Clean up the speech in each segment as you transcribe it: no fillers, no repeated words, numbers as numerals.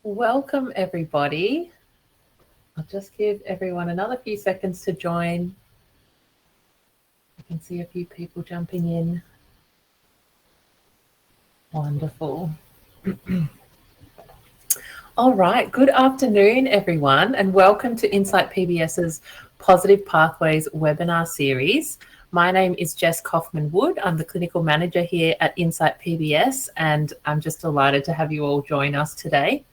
Welcome, everybody. I'll just give everyone another few seconds to join. I can see a few people jumping in. Wonderful. All right, good afternoon, everyone, and welcome to Insight PBS's Positive Pathways webinar series. My name is Jess Kaufman-Wood. I'm the clinical manager here at Insight PBS, and I'm just delighted to have you all join us today.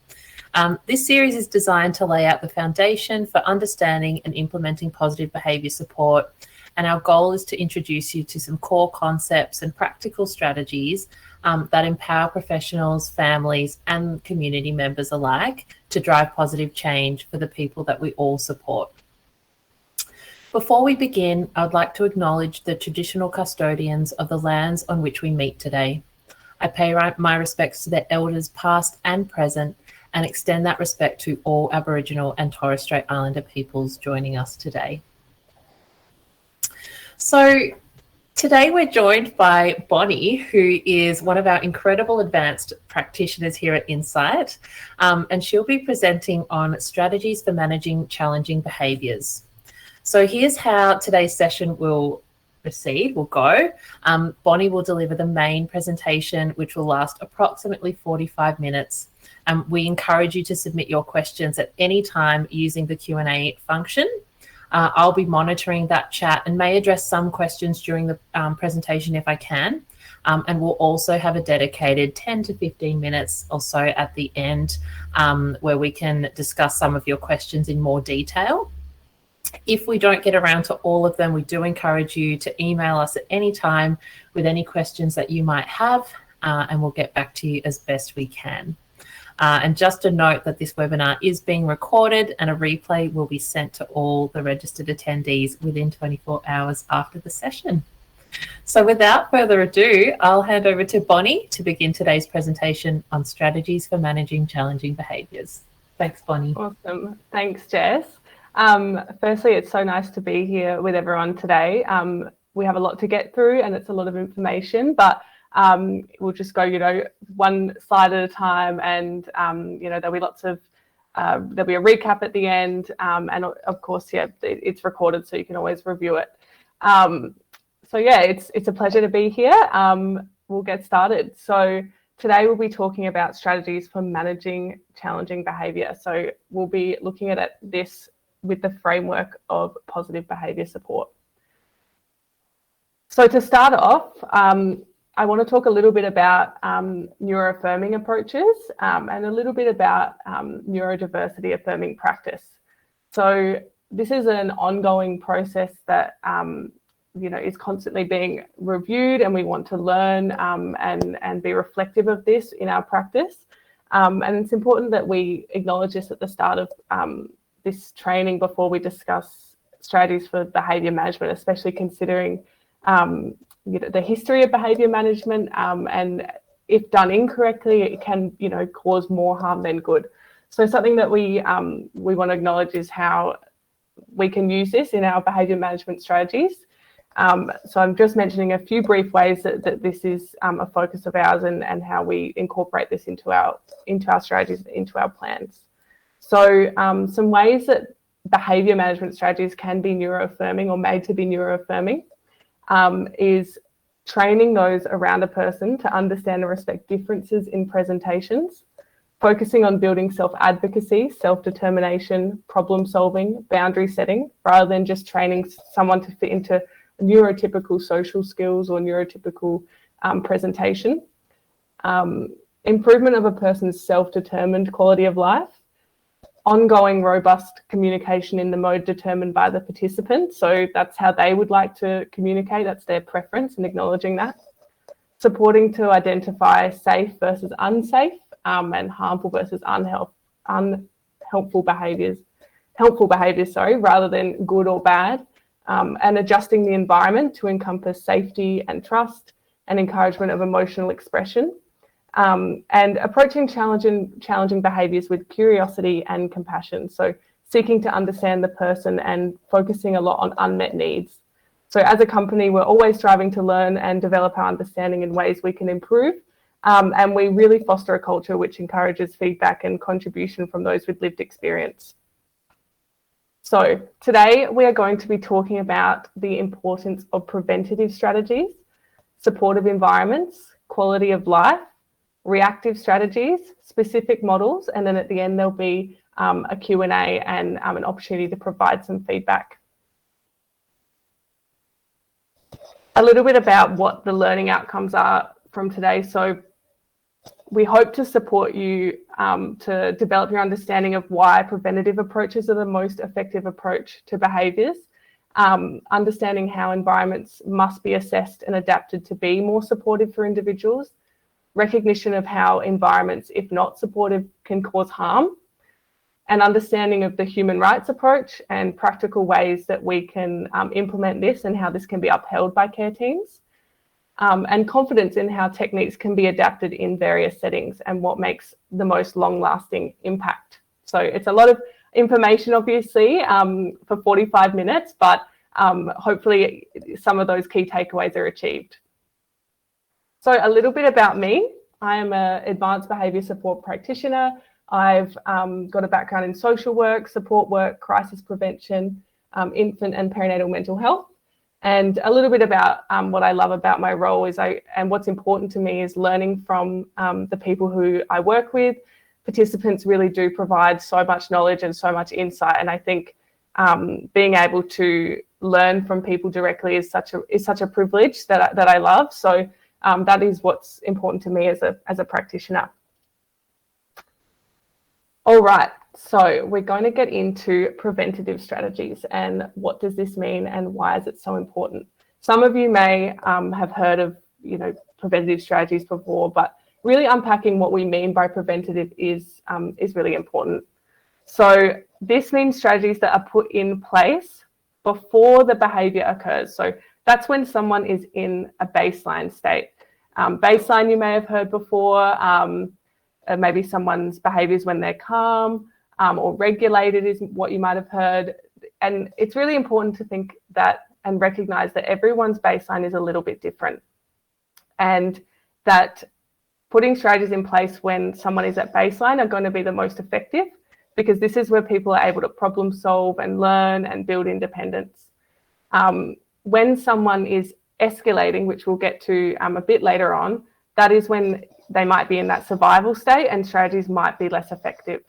This series is designed to lay out the foundation for understanding and implementing positive behaviour support, and our goal is to introduce you to some core concepts and practical strategies that empower professionals, families and community members alike to drive positive change for the people that we all support. Before we begin, I would like to acknowledge the traditional custodians of the lands on which we meet today. I pay my respects to their elders past and present, and extend that respect to all Aboriginal and Torres Strait Islander peoples joining us today. So today we're joined by Bonnie, who is one of our incredible advanced practitioners here at Insight, and she'll be presenting on strategies for managing challenging behaviours. So here's how today's session will go. Bonnie will deliver the main presentation, which will last approximately 45 minutes. We encourage you to submit your questions at any time using the Q&A function. I'll be monitoring that chat and may address some questions during the presentation if I can. And we'll also have a dedicated 10 to 15 minutes or so at the end where we can discuss some of your questions in more detail. If we don't get around to all of them, we do encourage you to email us at any time with any questions that you might have, and we'll get back to you as best we can. And just a note that this webinar is being recorded and a replay will be sent to all the registered attendees within 24 hours after the session. So without further ado, I'll hand over to Bonnie to begin today's presentation on strategies for managing challenging behaviours. Thanks, Bonnie. Awesome. Thanks, Jess. Firstly, it's so nice to be here with everyone today. We have a lot to get through and it's a lot of information, but we'll just go, one slide at a time, and there'll be lots of there'll be a recap at the end, and of course, it's recorded, so you can always review it. It's a pleasure to be here. We'll get started. So today we'll be talking about strategies for managing challenging behaviour. So we'll be looking at this with the framework of positive behaviour support. So to start off, I want to talk a little bit about neuro-affirming approaches and a little bit about neurodiversity affirming practice. So this is an ongoing process that is constantly being reviewed, and we want to learn and be reflective of this in our practice. And it's important that we acknowledge this at the start of this training before we discuss strategies for behaviour management, especially considering the history of behaviour management, and if done incorrectly, it can cause more harm than good. So something that we want to acknowledge is how we can use this in our behaviour management strategies. So I'm just mentioning a few brief ways that this is a focus of ours, and how we incorporate this into our strategies, into our plans. So some ways that behaviour management strategies can be neuro-affirming or made to be neuro-affirming is training those around a person to understand and respect differences in presentations, focusing on building self-advocacy, self-determination, problem-solving, boundary setting, rather than just training someone to fit into neurotypical social skills or neurotypical presentation. Improvement of a person's self-determined quality of life, ongoing robust communication in the mode determined by the participant. So that's how they would like to communicate. That's their preference, and acknowledging that. Supporting to identify safe versus unsafe, and harmful versus unhelpful behaviours. Helpful behaviours, rather than good or bad. And adjusting the environment to encompass safety and trust and encouragement of emotional expression. And approaching challenging behaviours with curiosity and compassion. So seeking to understand the person and focusing a lot on unmet needs. So as a company, we're always striving to learn and develop our understanding in ways we can improve And we really foster a culture which encourages feedback and contribution from those with lived experience. So today we are going to be talking about the importance of preventative strategies, supportive environments, quality of life, reactive strategies, specific models, and then at the end there'll be a Q&A and an opportunity to provide some feedback. A little bit about what the learning outcomes are from today. So we hope to support you to develop your understanding of why preventative approaches are the most effective approach to behaviours, understanding how environments must be assessed and adapted to be more supportive for individuals, recognition of how environments, if not supportive, can cause harm, and understanding of the human rights approach and practical ways that we can implement this and how this can be upheld by care teams. And confidence in how techniques can be adapted in various settings and what makes the most long-lasting impact. So it's a lot of information, obviously, for 45 minutes, but hopefully some of those key takeaways are achieved. So a little bit about me. I am an advanced behaviour support practitioner. I've got a background in social work, support work, crisis prevention, infant and perinatal mental health. And a little bit about what I love about my role is and what's important to me is learning from the people who I work with. Participants really do provide so much knowledge and so much insight. And I think being able to learn from people directly is such a privilege that I love. So that is what's important to me as a practitioner. All right. So we're going to get into preventative strategies and what does this mean and why is it so important? Some of you may have heard of, preventative strategies before, but really unpacking what we mean by preventative is really important. So this means strategies that are put in place before the behaviour occurs. So that's when someone is in a baseline state. Baseline you may have heard before, maybe someone's behaviours when they're calm, or regulated is what you might have heard. And it's really important to think that and recognize that everyone's baseline is a little bit different. And that putting strategies in place when someone is at baseline are going to be the most effective because this is where people are able to problem solve and learn and build independence. When someone is escalating, which we'll get to a bit later on, that is when they might be in that survival state and strategies might be less effective.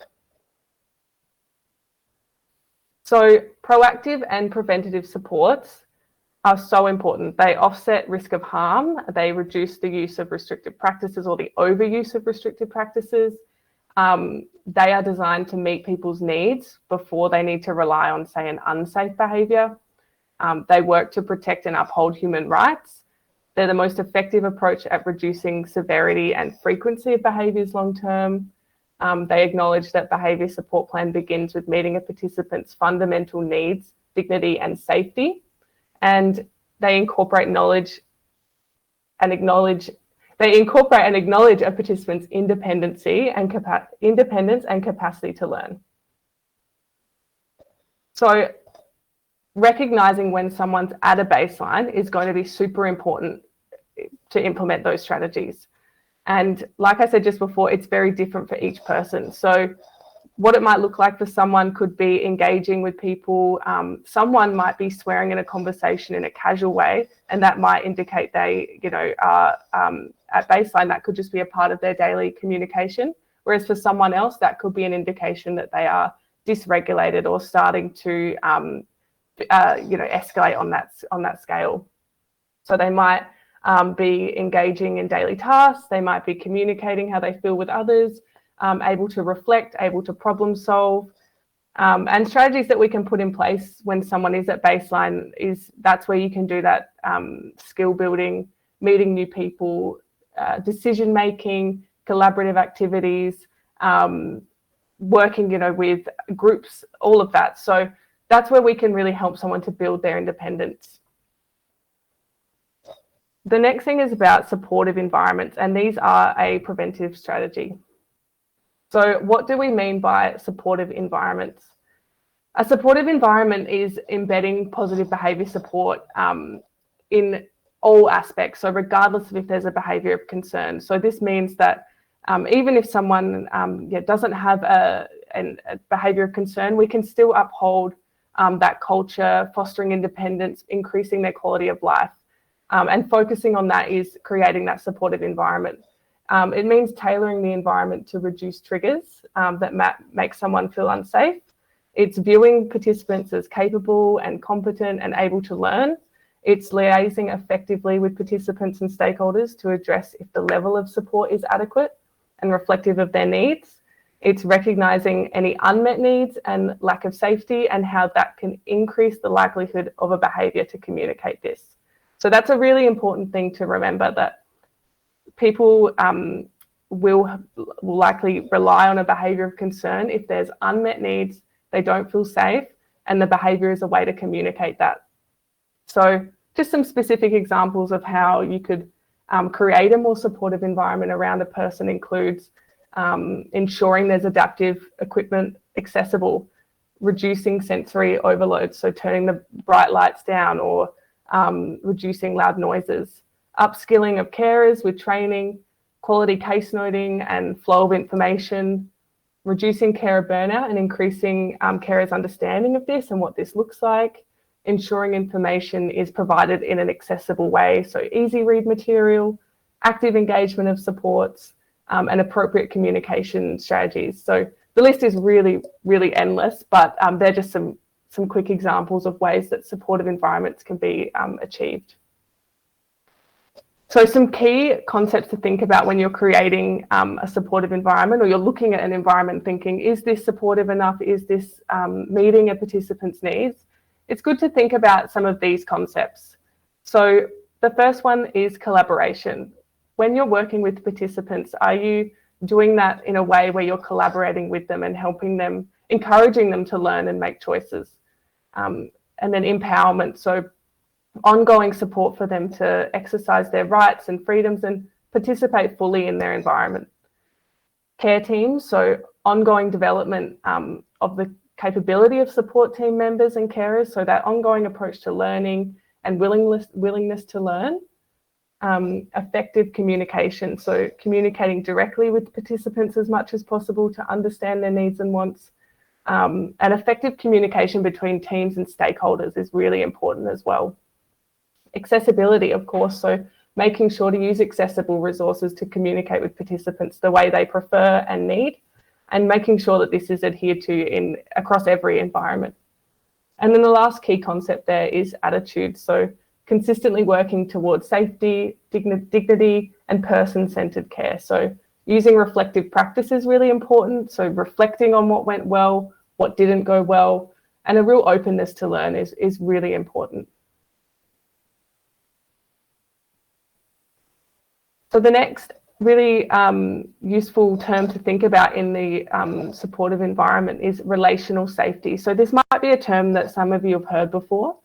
So proactive and preventative supports are so important. They offset risk of harm. They reduce the use of restrictive practices or the overuse of restrictive practices. They are designed to meet people's needs before they need to rely on, say, an unsafe behaviour. They work to protect and uphold human rights. They're the most effective approach at reducing severity and frequency of behaviours long term. They acknowledge that behaviour support plan begins with meeting a participant's fundamental needs, dignity and safety. And they incorporate knowledge and acknowledge a participant's independence and capacity to learn. So recognizing when someone's at a baseline is going to be super important to implement those strategies. And like I said just before, it's very different for each person. So what it might look like for someone could be engaging with people. Someone might be swearing in a conversation in a casual way, and that might indicate they, are at baseline. That could just be a part of their daily communication. Whereas for someone else, that could be an indication that they are dysregulated or starting to, escalate on that scale. So they might be engaging in daily tasks. They might be communicating how they feel with others, able to reflect, able to problem solve. And strategies that we can put in place when someone is at baseline that's where you can do that skill building, meeting new people, decision making, collaborative activities, working, with groups, all of that. So that's where we can really help someone to build their independence. The next thing is about supportive environments, and these are a preventive strategy. So what do we mean by supportive environments? A supportive environment is embedding positive behaviour support in all aspects. So regardless of if there's a behaviour of concern. So this means that even if someone doesn't have a behaviour of concern, we can still uphold that culture, fostering independence, increasing their quality of life. And focusing on that is creating that supportive environment. It means tailoring the environment to reduce triggers that make someone feel unsafe. It's viewing participants as capable and competent and able to learn. It's liaising effectively with participants and stakeholders to address if the level of support is adequate and reflective of their needs. It's recognising any unmet needs and lack of safety and how that can increase the likelihood of a behaviour to communicate this. So that's a really important thing to remember, that people will likely rely on a behaviour of concern if there's unmet needs, they don't feel safe, and the behaviour is a way to communicate that. So just some specific examples of how you could create a more supportive environment around a person includes ensuring there's adaptive equipment accessible, reducing sensory overload, so turning the bright lights down or reducing loud noises, upskilling of carers with training, quality case noting and flow of information, reducing carer burnout and increasing carers' understanding of this and what this looks like, ensuring information is provided in an accessible way, so easy read material, active engagement of supports, and appropriate communication strategies. So the list is really, really endless, but they're just some quick examples of ways that supportive environments can be achieved. So some key concepts to think about when you're creating a supportive environment, or you're looking at an environment thinking, is this supportive enough? Is this meeting a participant's needs? It's good to think about some of these concepts. So the first one is collaboration. When you're working with participants, are you doing that in a way where you're collaborating with them and helping them, encouraging them to learn and make choices? And then empowerment, so ongoing support for them to exercise their rights and freedoms and participate fully in their environment. Care teams, so ongoing development of the capability of support team members and carers, so that ongoing approach to learning and willingness to learn. Effective communication, so communicating directly with participants as much as possible to understand their needs and wants. And effective communication between teams and stakeholders is really important as well. Accessibility, of course, so making sure to use accessible resources to communicate with participants the way they prefer and need, and making sure that this is adhered to across every environment. And then the last key concept there is attitude, so consistently working towards safety, dignity, and person-centered care. So using reflective practice is really important, so reflecting on what went well, what didn't go well, and a real openness to learn is really important. So the next really useful term to think about in the supportive environment is relational safety. So this might be a term that some of you have heard before.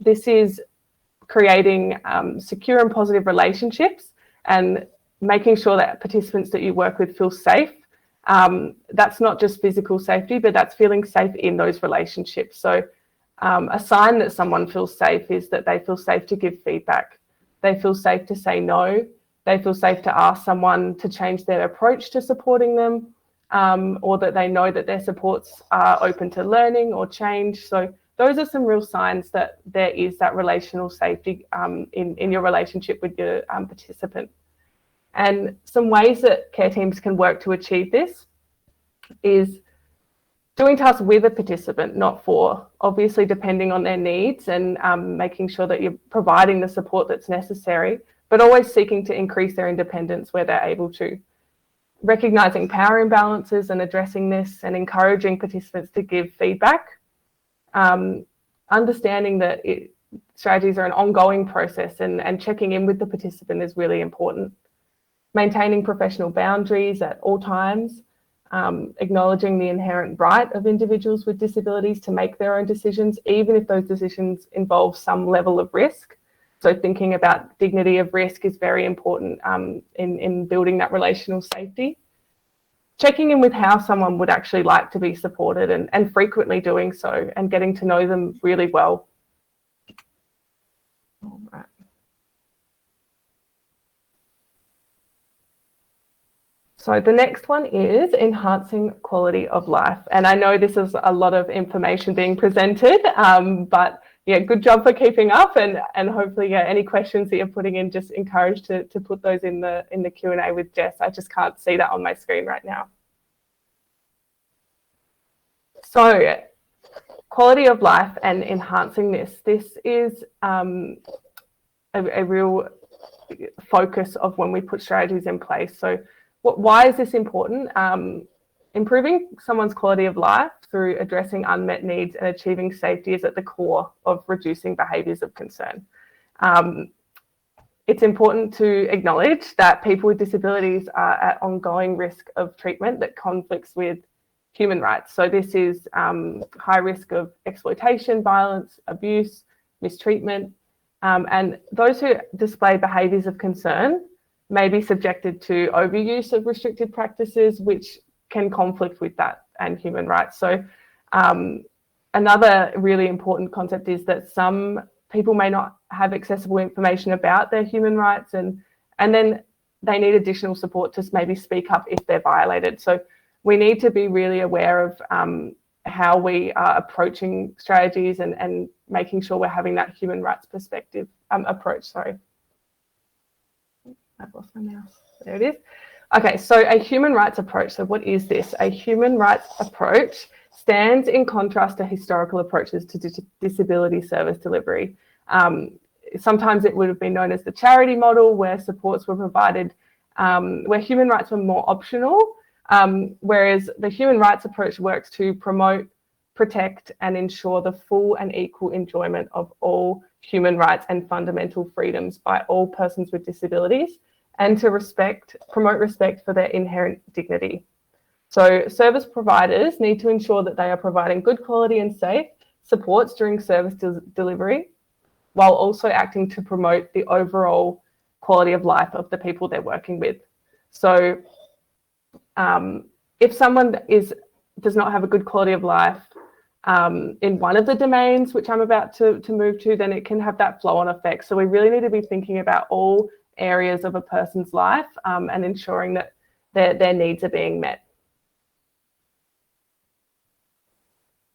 This is creating secure and positive relationships and making sure that participants that you work with feel safe. That's not just physical safety, but that's feeling safe in those relationships. So a sign that someone feels safe is that they feel safe to give feedback. They feel safe to say no. They feel safe to ask someone to change their approach to supporting them, or that they know that their supports are open to learning or change. So those are some real signs that there is that relational safety in your relationship with your participant. And some ways that care teams can work to achieve this is doing tasks with a participant, not for, obviously depending on their needs, and making sure that you're providing the support that's necessary, but always seeking to increase their independence where they're able to. Recognising power imbalances and addressing this, and encouraging participants to give feedback. Understanding that strategies are an ongoing process, and checking in with the participant is really important. Maintaining professional boundaries at all times. Acknowledging the inherent right of individuals with disabilities to make their own decisions, even if those decisions involve some level of risk. So thinking about dignity of risk is very important in building that relational safety. Checking in with how someone would actually like to be supported, and frequently doing so, and getting to know them really well. All right. So the next one is enhancing quality of life. And I know this is a lot of information being presented, but yeah, good job for keeping up, and hopefully, yeah, any questions that you're putting in, just encouraged to put those in the Q&A with Jess. I just can't see that on my screen right now. So quality of life and enhancing this is a real focus of when we put strategies in place. So why is this important? Improving someone's quality of life through addressing unmet needs and achieving safety is at the core of reducing behaviours of concern. It's important to acknowledge that people with disabilities are at ongoing risk of treatment that conflicts with human rights. So this is high risk of exploitation, violence, abuse, mistreatment, and those who display behaviours of concern may be subjected to overuse of restrictive practices, which can conflict with that and human rights. So another really important concept is that some people may not have accessible information about their human rights, and then they need additional support to maybe speak up if they're violated. So we need to be really aware of how we are approaching strategies and making sure we're having that human rights perspective approach. Sorry, I've lost my mouse. There it is. Okay, so a human rights approach. So what is this? A human rights approach stands in contrast to historical approaches to disability service delivery. Sometimes it would have been known as the charity model, where supports were provided, where human rights were more optional, whereas the human rights approach works to promote, protect, and ensure the full and equal enjoyment of all human rights and fundamental freedoms by all persons with disabilities, and to promote respect for their inherent dignity. So service providers need to ensure that they are providing good quality and safe supports during service delivery, while also acting to promote the overall quality of life of the people they're working with. So if someone does not have a good quality of life in one of the domains, which I'm about to move to, then it can have that flow-on effect. So we really need to be thinking about all areas of a person's life and ensuring that their needs are being met.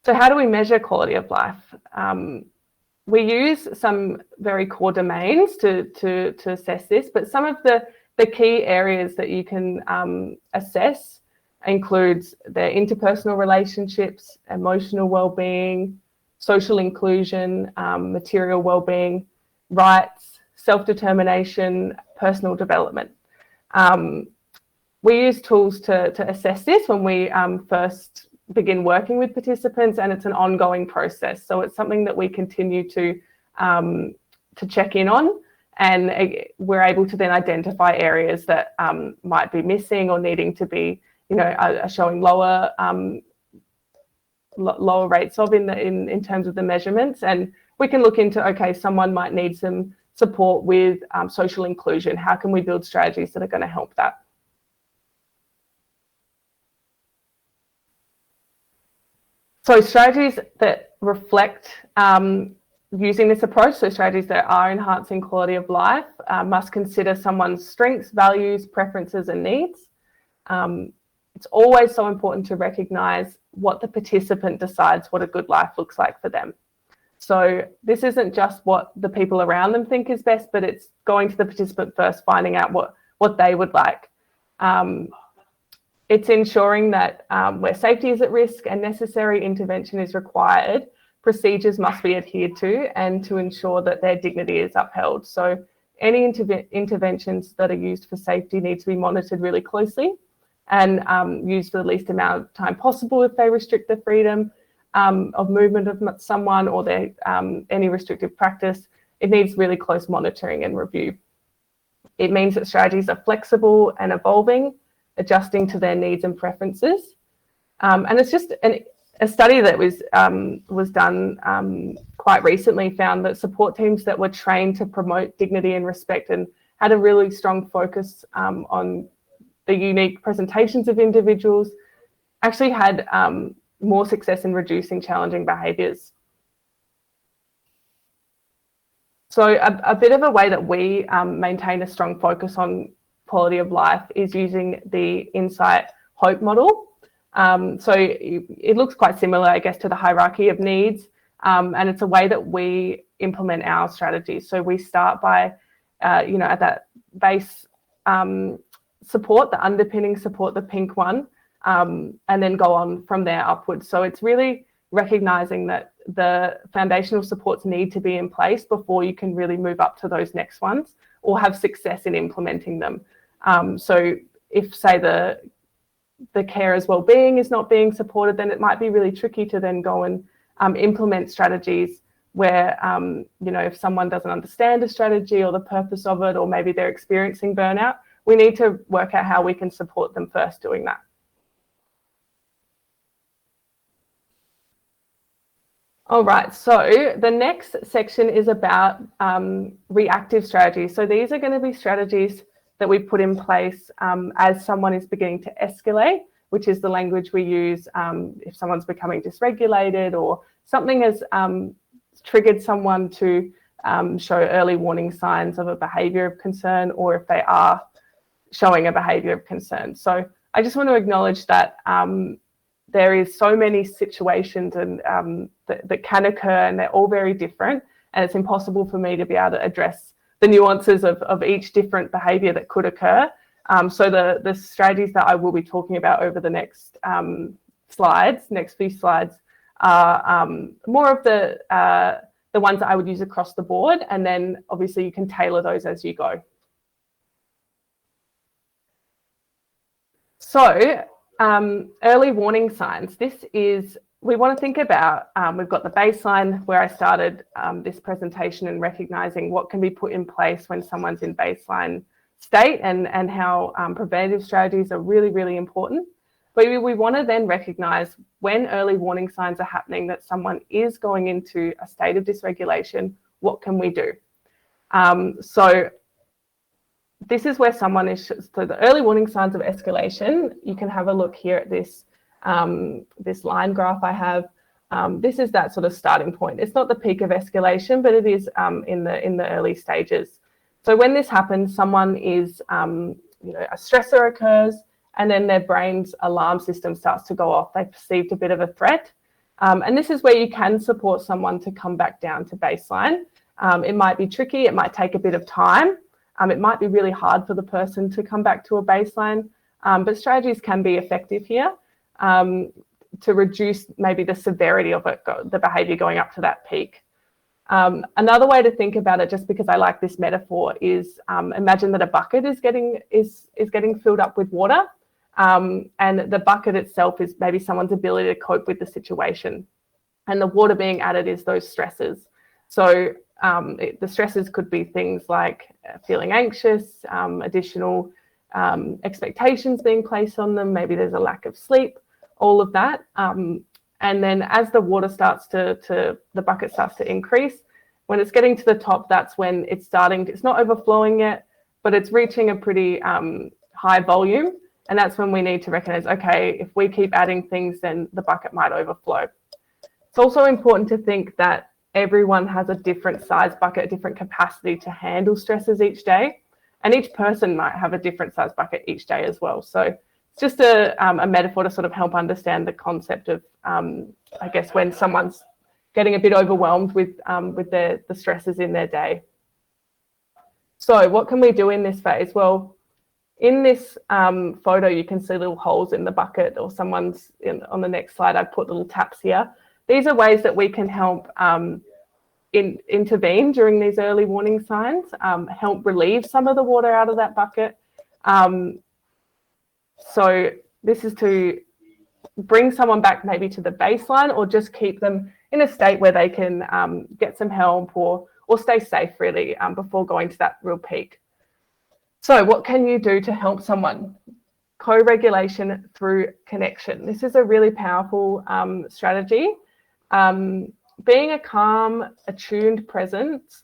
So how do we measure quality of life? We use some very core domains to assess this, but some of the key areas that you can assess includes their interpersonal relationships, emotional well-being, social inclusion, material well-being, rights, self-determination, personal development. We use tools to assess this when we first begin working with participants, and it's an ongoing process. So it's something that we continue to check in on, and we're able to then identify areas that might be missing or needing to be, are showing lower rates of in terms of the measurements. And we can look into, okay, someone might need some support with social inclusion. How can we build strategies that are going to help that? So strategies that reflect using this approach, so strategies that are enhancing quality of life, must consider someone's strengths, values, preferences, and needs. It's always so important to recognise what the participant decides what a good life looks like for them. So this isn't just what the people around them think is best, but it's going to the participant first, finding out what they would like. It's ensuring that where safety is at risk and necessary intervention is required, procedures must be adhered to, and to ensure that their dignity is upheld. So any interventions that are used for safety need to be monitored really closely and used for the least amount of time possible if they restrict the freedom of movement of someone or their any restrictive practice. It needs really close monitoring and review. It means that strategies are flexible and evolving, adjusting to their needs and preferences. And it's just a study that was done quite recently found that support teams that were trained to promote dignity and respect and had a really strong focus on the unique presentations of individuals actually had more success in reducing challenging behaviours. So a bit of a way that we maintain a strong focus on quality of life is using the Insight Hope model. So it looks quite similar, I guess, to the hierarchy of needs, and it's a way that we implement our strategies. So we start by, at that base support, the underpinning support, the pink one, and then go on from there upwards. So it's really recognizing that the foundational supports need to be in place before you can really move up to those next ones or have success in implementing them. So if, say, the carer's well-being is not being supported, then it might be really tricky to then go and implement strategies where, if someone doesn't understand a strategy or the purpose of it, or maybe they're experiencing burnout, we need to work out how we can support them first doing that. All right, so the next section is about reactive strategies. So these are going to be strategies that we put in place as someone is beginning to escalate, which is the language we use if someone's becoming dysregulated or something has triggered someone to show early warning signs of a behaviour of concern, or if they are showing a behaviour of concern. So I just want to acknowledge that there is so many situations and that can occur, and they're all very different, and it's impossible for me to be able to address the nuances of each different behaviour that could occur. So the strategies that I will be talking about over the next few slides, are more of the ones that I would use across the board, and then obviously you can tailor those as you go. So early warning signs. We want to think about, we've got the baseline where I started this presentation, and recognizing what can be put in place when someone's in baseline state, and how preventative strategies are really, really important. But we want to then recognize when early warning signs are happening that someone is going into a state of dysregulation, what can we do? So this is where someone is, so the early warning signs of escalation, you can have a look here at this, this line graph I have. This is that sort of starting point. It's not the peak of escalation, but it is in the early stages. So when this happens, someone is, a stressor occurs, and then their brain's alarm system starts to go off. They perceived a bit of a threat. And this is where you can support someone to come back down to baseline. It might be tricky. It might take a bit of time. It might be really hard for the person to come back to a baseline, but strategies can be effective here to reduce maybe the severity of it, the behaviour going up to that peak. Another way to think about it, just because I like this metaphor, is imagine that a bucket is getting filled up with water, and the bucket itself is maybe someone's ability to cope with the situation, and the water being added is those stresses. So the stresses could be things like feeling anxious, additional expectations being placed on them, maybe there's a lack of sleep, all of that. And then as the water starts the bucket starts to increase, when it's getting to the top, that's when it's not overflowing yet, but it's reaching a pretty high volume. And that's when we need to recognize, okay, if we keep adding things, then the bucket might overflow. It's also important to think that everyone has a different size bucket, a different capacity to handle stresses each day. And each person might have a different size bucket each day as well. So it's just a metaphor to sort of help understand the concept of, I guess, when someone's getting a bit overwhelmed with the stresses in their day. So what can we do in this phase? Well, in this photo, you can see little holes in the bucket, or someone's on the next slide, I put little taps here. These are ways that we can help intervene during these early warning signs, help relieve some of the water out of that bucket. So this is to bring someone back maybe to the baseline, or just keep them in a state where they can get some help or stay safe, really, before going to that real peak. So what can you do to help someone? Co-regulation through connection. This is a really powerful strategy. Being a calm, attuned presence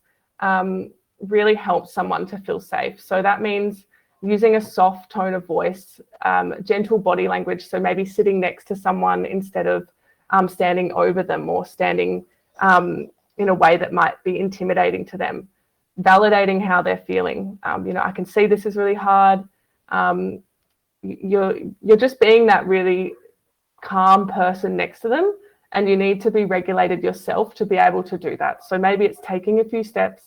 really helps someone to feel safe. So that means using a soft tone of voice, gentle body language. So maybe sitting next to someone instead of standing over them, or standing in a way that might be intimidating to them. Validating how they're feeling. I can see this is really hard. you're just being that really calm person next to them, and you need to be regulated yourself to be able to do that. So maybe it's taking a few steps,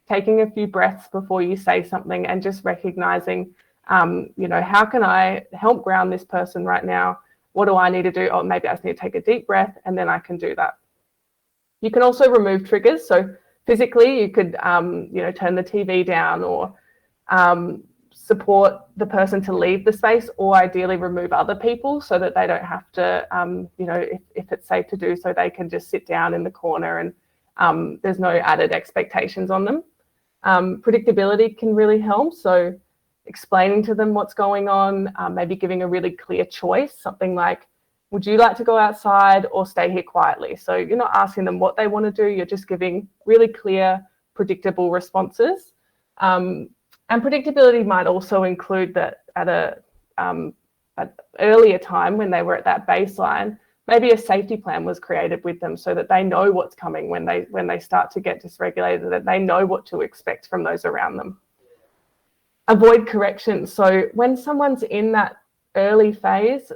taking a few breaths before you say something, and just recognizing, how can I help ground this person right now? What do I need to do? Or maybe I just need to take a deep breath, and then I can do that. You can also remove triggers. So physically, you could, turn the TV down, or support the person to leave the space, or ideally remove other people so that they don't have to, if it's safe to do so, they can just sit down in the corner and there's no added expectations on them. Predictability can really help. So explaining to them what's going on, maybe giving a really clear choice, something like, would you like to go outside or stay here quietly? So you're not asking them what they want to do, you're just giving really clear, predictable responses. And predictability might also include that at an earlier time when they were at that baseline, maybe a safety plan was created with them so that they know what's coming when they start to get dysregulated, that they know what to expect from those around them. Avoid corrections. So when someone's in that early phase,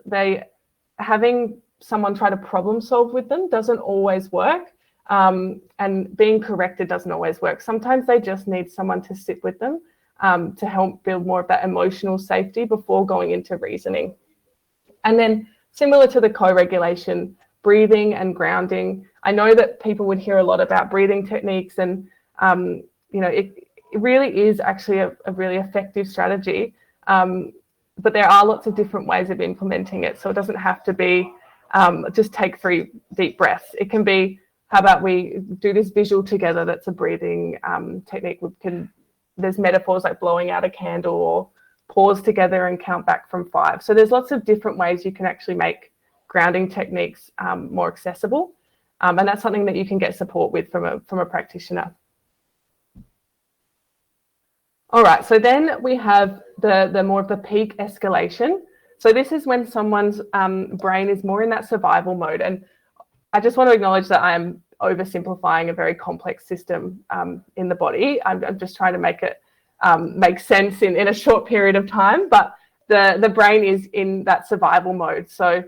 having someone try to problem solve with them doesn't always work. And being corrected doesn't always work. Sometimes they just need someone to sit with them to help build more of that emotional safety before going into reasoning. And then similar to the co-regulation, breathing and grounding. I know that people would hear a lot about breathing techniques, and it really is actually a really effective strategy. But there are lots of different ways of implementing it. So it doesn't have to be just take 3 deep breaths. It can be, how about we do this visual together? That's a breathing technique. There's metaphors like blowing out a candle, or pause together and count back from 5. So there's lots of different ways you can actually make grounding techniques more accessible. And that's something that you can get support with from a practitioner. All right, so then we have the more of the peak escalation. So this is when someone's brain is more in that survival mode. And I just want to acknowledge that I'm oversimplifying a very complex system in the body. I'm just trying to make it make sense in a short period of time, but the brain is in that survival mode. So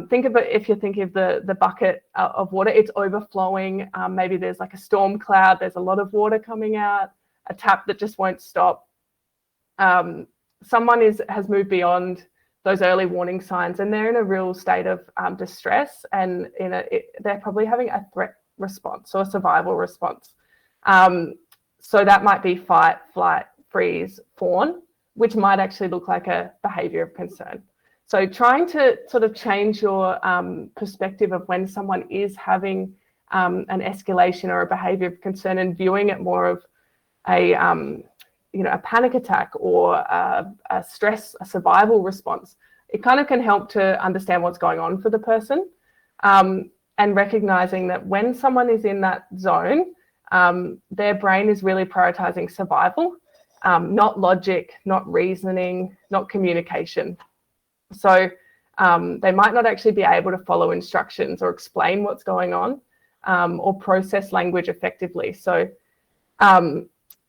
think of it, if you're thinking of the bucket of water, it's overflowing. Maybe there's like a storm cloud, there's a lot of water coming out, a tap that just won't stop. Someone has moved beyond those early warning signs, and they're in a real state of distress, and they're probably having a threat response or a survival response. So that might be fight, flight, freeze, fawn, which might actually look like a behaviour of concern. So trying to sort of change your perspective of when someone is having an escalation or a behaviour of concern, and viewing it more of a panic attack or a stress, a survival response. It kind of can help to understand what's going on for the person, and recognizing that when someone is in that zone, their brain is really prioritizing survival, not logic, not reasoning, not communication. So they might not actually be able to follow instructions or explain what's going on, or process language effectively. So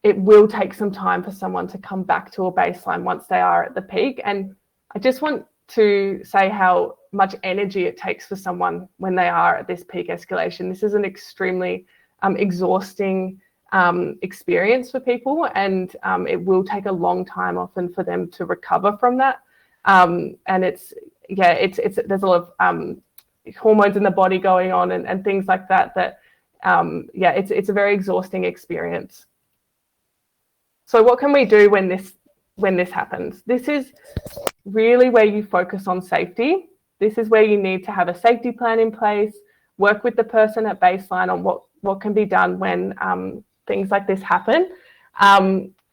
it will take some time for someone to come back to a baseline once they are at the peak. And I just want to say how much energy it takes for someone when they are at this peak escalation. This is an extremely exhausting experience for people, and it will take a long time often for them to recover from that. And there's a lot of hormones in the body going on and things like that. It's a very exhausting experience. So what can we do when this happens? This is really where you focus on safety. This is where you need to have a safety plan in place, work with the person at baseline on what can be done when things like this happen.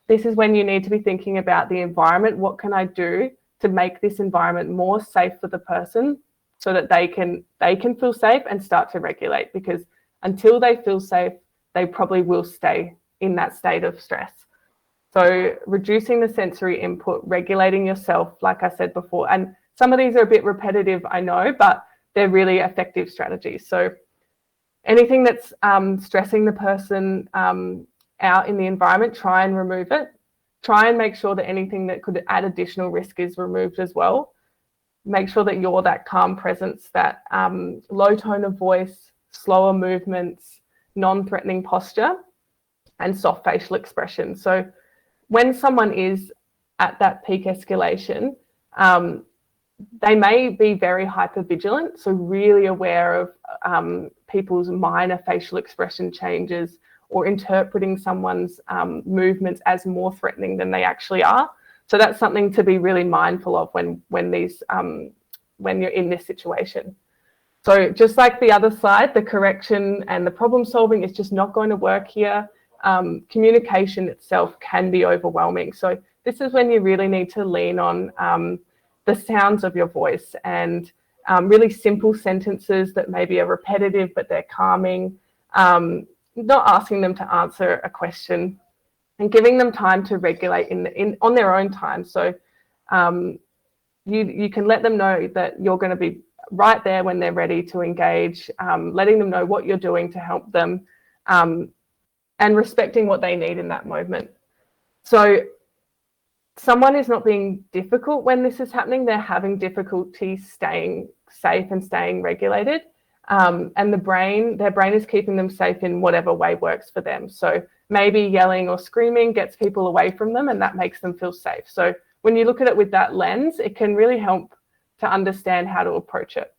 This is when you need to be thinking about the environment. What can I do to make this environment more safe for the person so that they can feel safe and start to regulate? Because until they feel safe, they probably will stay in that state of stress. So reducing the sensory input, regulating yourself, like I said before, and some of these are a bit repetitive, I know, but they're really effective strategies. So anything that's stressing the person out in the environment, try and remove it. try and make sure that anything that could add additional risk is removed as well. Make sure that you're that calm presence, that low tone of voice, slower movements, non-threatening posture, and soft facial expression. So when someone is at that peak escalation, they may be very hypervigilant, so really aware of people's minor facial expression changes, or interpreting someone's movements as more threatening than they actually are. So that's something to be really mindful of when you're in this situation. So just like the other side, the correction and the problem solving is just not going to work here. Communication itself can be overwhelming. So this is when you really need to lean on the sounds of your voice and really simple sentences that maybe are repetitive, but they're calming. Not asking them to answer a question, and giving them time to regulate on their own time. So you can let them know that you're going to be right there when they're ready to engage, letting them know what you're doing to help them, and respecting what they need in that moment. So someone is not being difficult when this is happening. They're having difficulty staying safe and staying regulated. And their brain is keeping them safe in whatever way works for them. So maybe yelling or screaming gets people away from them, and that makes them feel safe. So when you look at it with that lens, it can really help to understand how to approach it.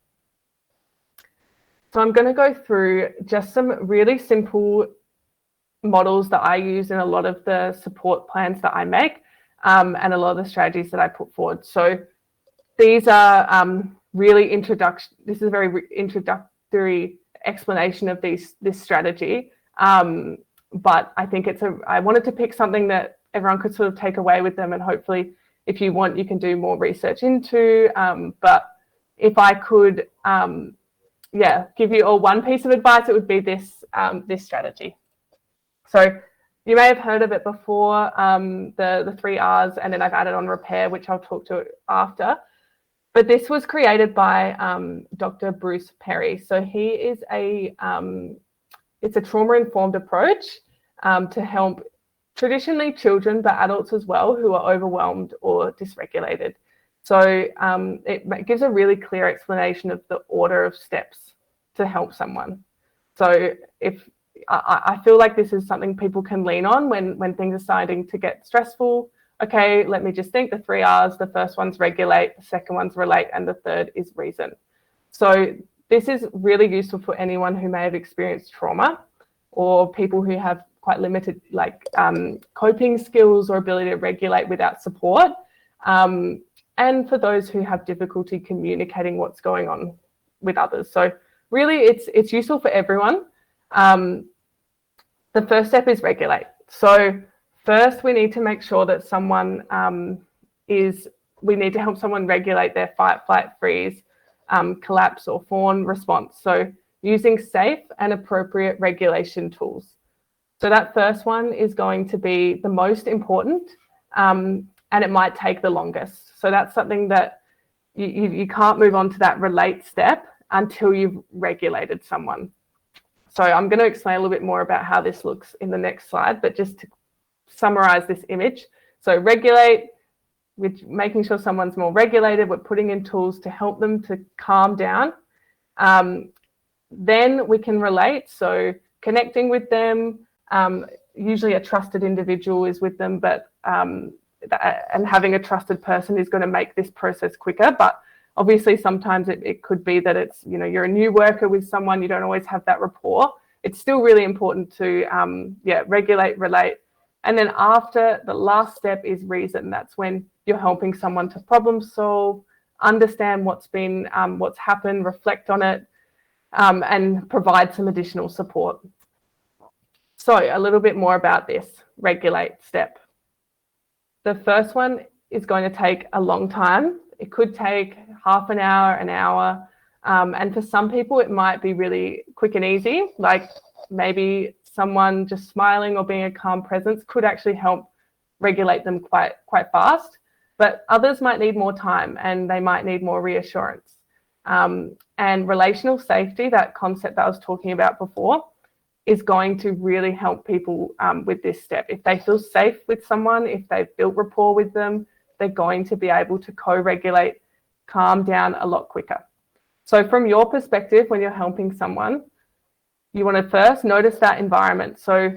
So I'm going to go through just some really simple models that I use in a lot of the support plans that I make, and a lot of the strategies that I put forward. So these are really this is a very introductory explanation of this strategy. But I think I wanted to pick something that everyone could sort of take away with them, and hopefully if you want, you can do more research into. But if I could, give you all one piece of advice, it would be this strategy. So you may have heard of it before, the 3 R's, and then I've added on repair, which I'll talk to after. But this was created by Dr. Bruce Perry. So he is it's a trauma-informed approach to help traditionally children, but adults as well, who are overwhelmed or dysregulated. So it gives a really clear explanation of the order of steps to help someone. So if I feel like this is something people can lean on when things are starting to get stressful. Okay, let me just think. The 3 R's, the first one's regulate, the second one's relate, and the third is reason. So this is really useful for anyone who may have experienced trauma, or people who have quite limited coping skills or ability to regulate without support, and for those who have difficulty communicating what's going on with others. So really it's useful for everyone. The first step is regulate. So first, we need to make sure that we need to help someone regulate their fight, flight, freeze, collapse, or fawn response. So using safe and appropriate regulation tools. So that first one is going to be the most important, and it might take the longest. So that's something that you can't move on to that relate step until you've regulated someone. So I'm going to explain a little bit more about how this looks in the next slide, but just to summarize this image. So regulate, with making sure someone's more regulated, we're putting in tools to help them to calm down. Then we can relate, so connecting with them, usually a trusted individual is with them, but and having a trusted person is going to make this process quicker. But obviously sometimes it could be that it's, you're a new worker with someone, you don't always have that rapport. It's still really important to regulate, relate. And then after, the last step is reason. That's when you're helping someone to problem solve, understand what's happened, reflect on it, and provide some additional support. So a little bit more about this regulate step. The first one is going to take a long time. It could take half an hour, an hour. And for some people, it might be really quick and easy, like maybe someone just smiling or being a calm presence could actually help regulate them quite fast. But others might need more time, and they might need more reassurance. And relational safety, that concept that I was talking about before, is going to really help people with this step. If they feel safe with someone, if they've built rapport with them, they're going to be able to co-regulate, calm down a lot quicker. So from your perspective, when you're helping someone, you want to first notice that environment. So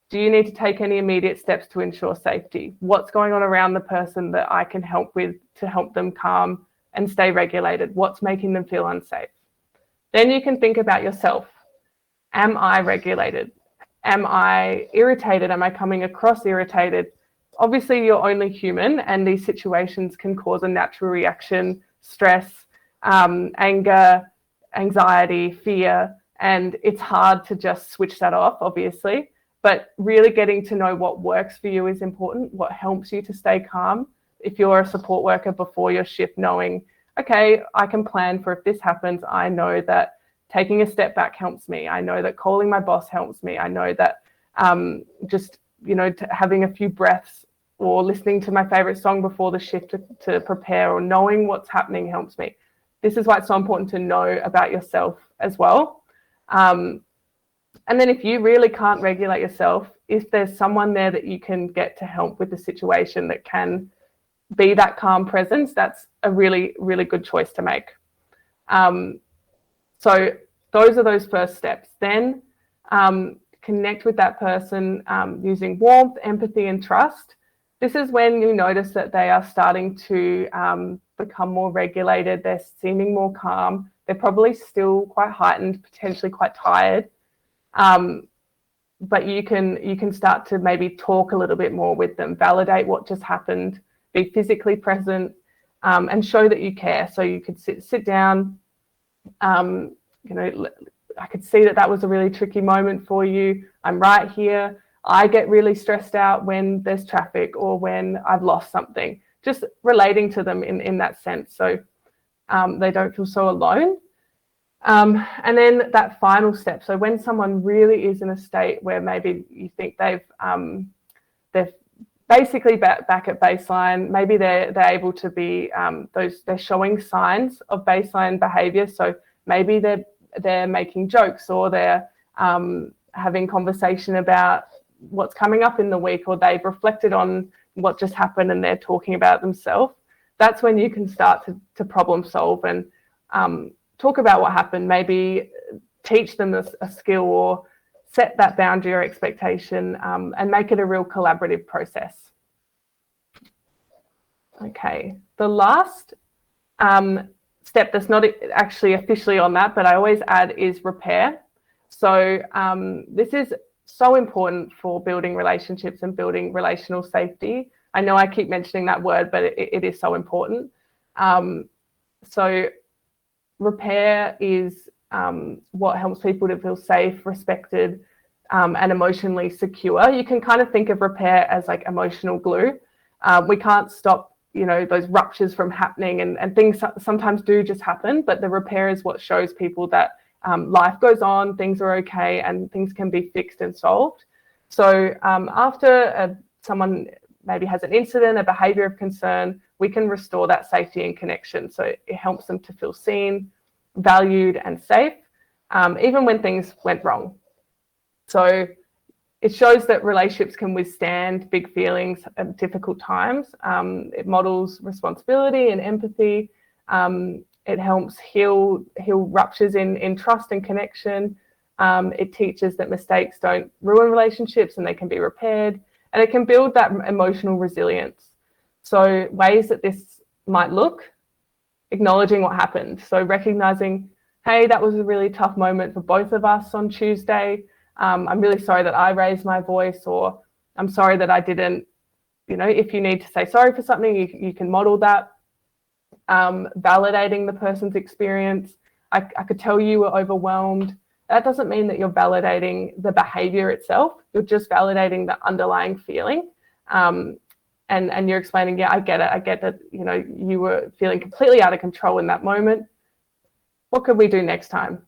do you need to take any immediate steps to ensure safety? What's going on around the person that I can help with to help them calm and stay regulated? What's making them feel unsafe? Then you can think about yourself. Am I regulated? Am I irritated? Am I coming across irritated? Obviously, you're only human, and these situations can cause a natural reaction, stress, anger, anxiety, fear, and it's hard to just switch that off, obviously. But really getting to know what works for you is important, what helps you to stay calm. If you're a support worker before your shift, knowing, okay, I can plan for if this happens, I know that taking a step back helps me. I know that calling my boss helps me. I know that just, having a few breaths or listening to my favorite song before the shift to prepare, or knowing what's happening helps me. This is why it's so important to know about yourself as well. And then if you really can't regulate yourself, if there's someone there that you can get to help with the situation that can be that calm presence, that's a really, really good choice to make. So those are those first steps. Then connect with that person using warmth, empathy, and trust. This is when you notice that they are starting to become more regulated. They're seeming more calm. They're probably still quite heightened, potentially quite tired. But you can start to maybe talk a little bit more with them, validate what just happened, be physically present, and show that you care. So you could sit down. I could see that was a really tricky moment for you. I'm right here. I get really stressed out when there's traffic or when I've lost something. Just relating to them in that sense, so they don't feel so alone. And then that final step. So when someone really is in a state where maybe you think they're basically back at baseline, maybe they're able to be they're showing signs of baseline behaviour. So maybe they're making jokes, or they're having conversation about what's coming up in the week, or they've reflected on what just happened and they're talking about themselves. That's when you can start to problem solve and talk about what happened, maybe teach them a skill, or set that boundary or expectation, and make it a real collaborative process. Okay, the last step that's not actually officially on that, but I always add, is repair. So this is so important for building relationships and building relational safety. I know I keep mentioning that word, but it is so important. So repair is what helps people to feel safe, respected, and emotionally secure. You can kind of think of repair as like emotional glue. We can't stop, those ruptures from happening, and things sometimes do just happen, but the repair is what shows people that life goes on, things are okay, and things can be fixed and solved. So after someone maybe has an incident, a behaviour of concern, we can restore that safety and connection. So it helps them to feel seen, valued, and safe, even when things went wrong. So it shows that relationships can withstand big feelings at difficult times. It models responsibility and empathy. It helps heal ruptures in trust and connection. It teaches that mistakes don't ruin relationships and they can be repaired. And it can build that emotional resilience. So ways that this might look: acknowledging what happened. So recognizing, hey, that was a really tough moment for both of us on Tuesday. I'm really sorry that I raised my voice, or I'm sorry that I didn't. If you need to say sorry for something, you can model that. Validating the person's experience. I could tell you were overwhelmed. That doesn't mean that you're validating the behavior itself. You're just validating the underlying feeling. And you're explaining, yeah, I get it. I get that, you were feeling completely out of control in that moment. What could we do next time?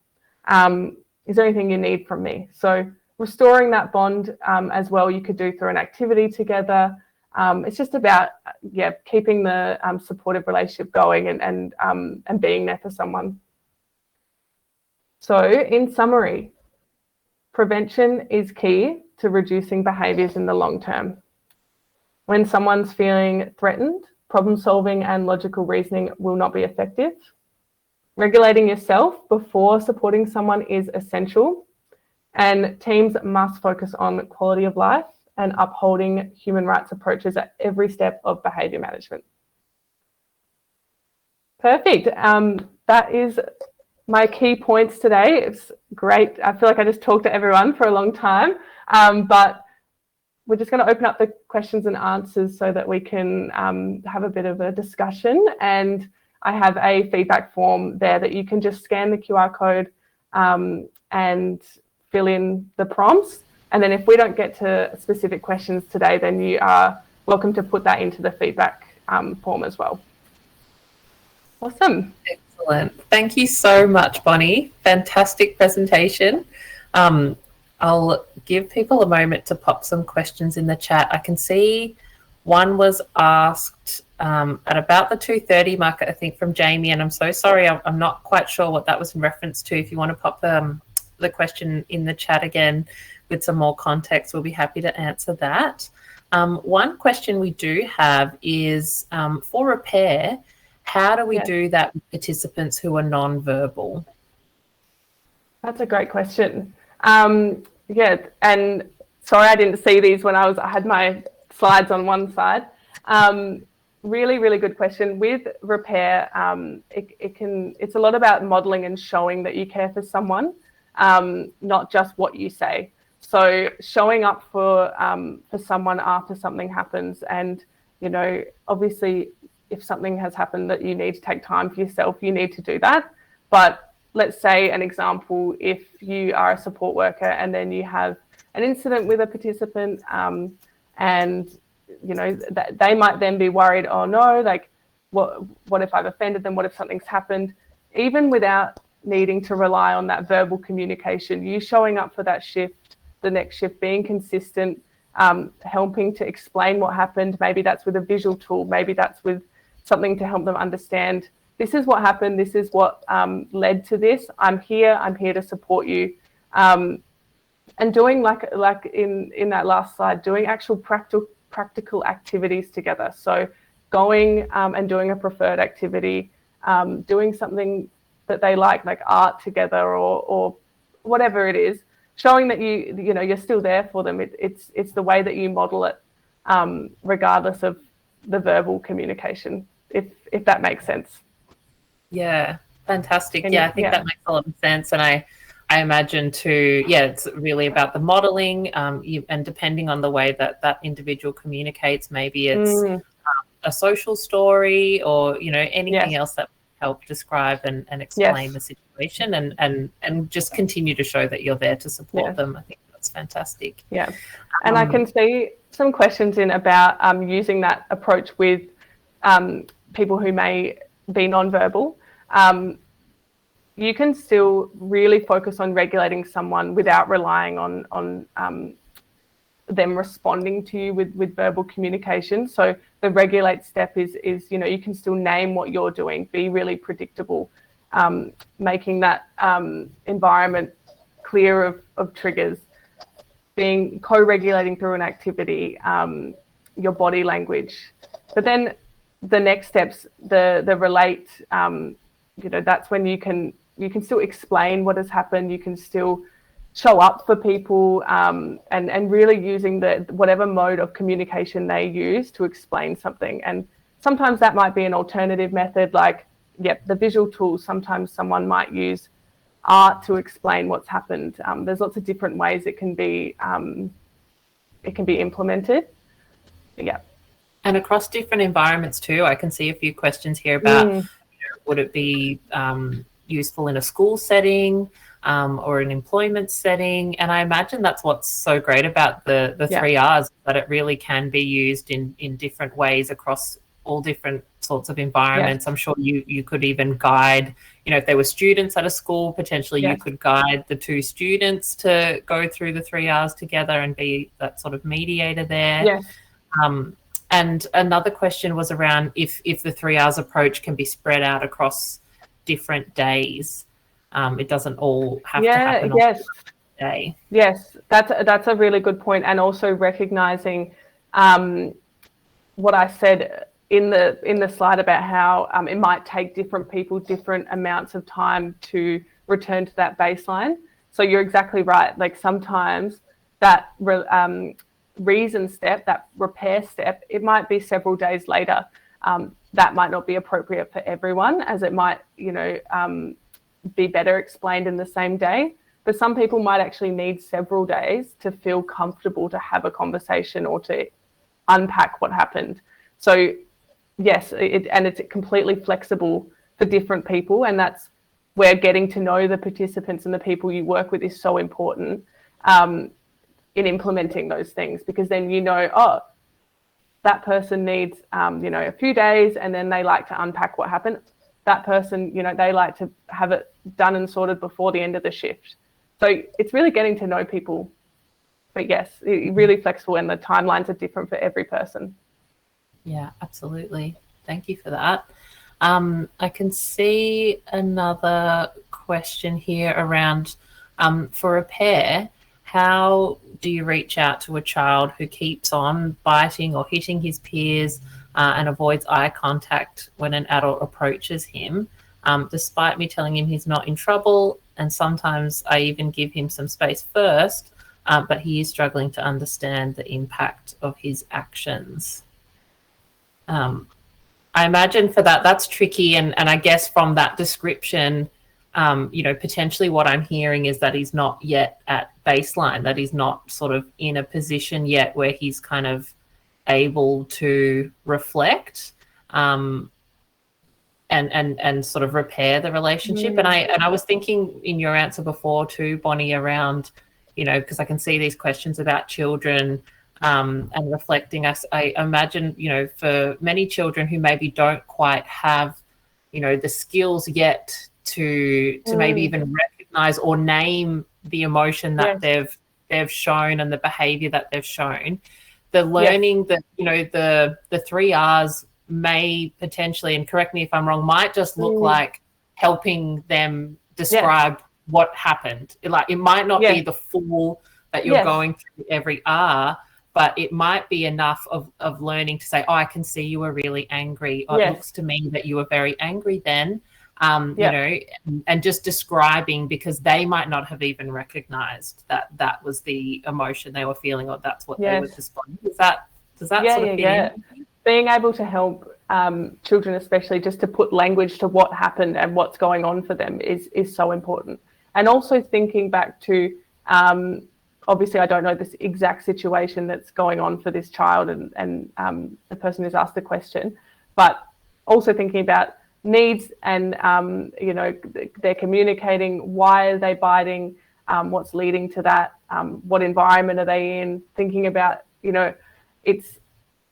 Is there anything you need from me? So restoring that bond as well, you could do through an activity together. It's just about, keeping the supportive relationship going and being there for someone. So in summary, Prevention is key to reducing behaviours in the long term. When someone's feeling threatened, problem solving and logical reasoning will not be effective. Regulating yourself before supporting someone is essential, and teams must focus on quality of life and upholding human rights approaches at every step of behaviour management. Perfect. That is my key points today. It's great. I feel like I just talked to everyone for a long time, but we're just going to open up the questions and answers so that we can have a bit of a discussion. And I have a feedback form there that you can just scan the QR code and fill in the prompts. And then if we don't get to specific questions today, then you are welcome to put that into the feedback form as well. Awesome. Excellent. Thank you so much, Bonnie. Fantastic presentation. I'll give people a moment to pop some questions in the chat. I can see one was asked at about the 2:30 mark, I think, from Jamie, and I'm so sorry, I'm not quite sure what that was in reference to. If you want to pop the question in the chat again with some more context, we'll be happy to answer that. One question we do have is for repair, how do we do that with participants who are non-verbal? That's a great question. Yeah, and sorry I didn't see these when I had my slides on one side. Really, really good question. With repair, it's a lot about modelling and showing that you care for someone, not just what you say. So showing up for someone after something happens, and obviously if something has happened that you need to take time for yourself, you need to do that. But let's say an example, if you are a support worker and then you have an incident with a participant and they might then be worried, oh no, like what if I've offended them? What if something's happened? Even without needing to rely on that verbal communication, you showing up for that shift, the next shift, being consistent, helping to explain what happened. Maybe that's with a visual tool. Maybe that's with something to help them understand, this is what happened. This is what led to this. I'm here to support you. And doing like in that last slide, doing actual practical activities together. So going and doing a preferred activity, doing something that they like art together or whatever it is, showing that you're still there for them. It's the way that you model it, regardless of the verbal communication, if that makes sense. Yeah, fantastic. I think that makes a lot of sense. And I imagine too, it's really about the modeling, and depending on the way that individual communicates, maybe it's a social story or, anything else that help describe and explain the situation and just continue to show that you're there to support them. I think that's fantastic. Yeah. And I can see some questions in about using that approach with people who may be nonverbal. You can still really focus on regulating someone without relying on them responding to you with verbal communication. So the regulate step is you can still name what you're doing, be really predictable, making that environment clear of triggers, being co-regulating through an activity, your body language. But then the next steps, the relate, that's when you can still explain what has happened. You can still show up for people, and really using whatever mode of communication they use to explain something. And sometimes that might be an alternative method, like the visual tools. Sometimes someone might use art to explain what's happened. There's lots of different ways it can be implemented. And across different environments too. I can see a few questions here about would it be useful in a school setting or an employment setting? And I imagine that's what's so great about the 3 Rs, that it really can be used in different ways across all different sorts of environments. I'm sure you could even guide, if there were students at a school, potentially you could guide the two students to go through the 3 Rs together and be that sort of mediator there. And another question was around if the 3 Rs approach can be spread out across different days. It doesn't all have to happen day. Yes, that's a really good point, and also recognizing what I said in the slide about how it might take different people different amounts of time to return to that baseline. So you're exactly right. Like sometimes that reason step, that repair step, it might be several days later. That might not be appropriate for everyone, as it might, be better explained in the same day. But some people might actually need several days to feel comfortable to have a conversation or to unpack what happened. So yes, it's completely flexible for different people, and that's where getting to know the participants and the people you work with is so important in implementing those things, because then that person needs a few days, and then they like to unpack what happened. That person, they like to have it done and sorted before the end of the shift. So it's really getting to know people. But yes, really flexible, and the timelines are different for every person. Yeah, absolutely. Thank you for that. I can see another question here around for repair. How do you reach out to a child who keeps on biting or hitting his peers and avoids eye contact when an adult approaches him, despite me telling him he's not in trouble? And sometimes I even give him some space first, but he is struggling to understand the impact of his actions. I imagine for that's tricky. And I guess from that description, potentially what I'm hearing is that he's not yet at baseline, that he's not sort of in a position yet where he's kind of able to reflect and sort of repair the relationship. And I was thinking in your answer before too, Bonnie, around, because I can see these questions about children and reflecting. I imagine, for many children who maybe don't quite have, the skills yet to maybe even recognize or name the emotion that they've shown and the behavior that they've shown, the learning that, the 3 R's may potentially, and correct me if I'm wrong, might just look like helping them describe what happened. It might not be the full that you're going through every R, but it might be enough of learning to say, oh, I can see you were really angry. Or it looks to me that you were very angry then, and just describing, because they might not have even recognized that was the emotion they were feeling, or that's what they were displaying. Does that sort of fit in? Being able to help children, especially, just to put language to what happened and what's going on for them is so important. And also thinking back to, obviously I don't know this exact situation that's going on for this child and the person who's asked the question, but also thinking about needs and, they're communicating, why are they biting, what's leading to that, what environment are they in, thinking about,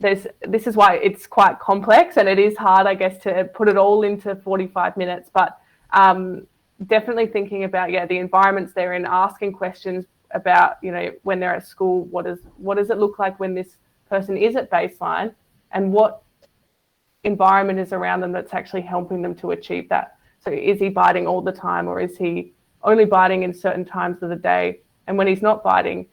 this is why it's quite complex, and it is hard, I guess, to put it all into 45 minutes, but definitely thinking about, the environments they're in, asking questions about, when they're at school, what does it look like when this person is at baseline, and what environment is around them that's actually helping them to achieve that. So is he biting all the time, or is he only biting in certain times of the day? And when he's not biting,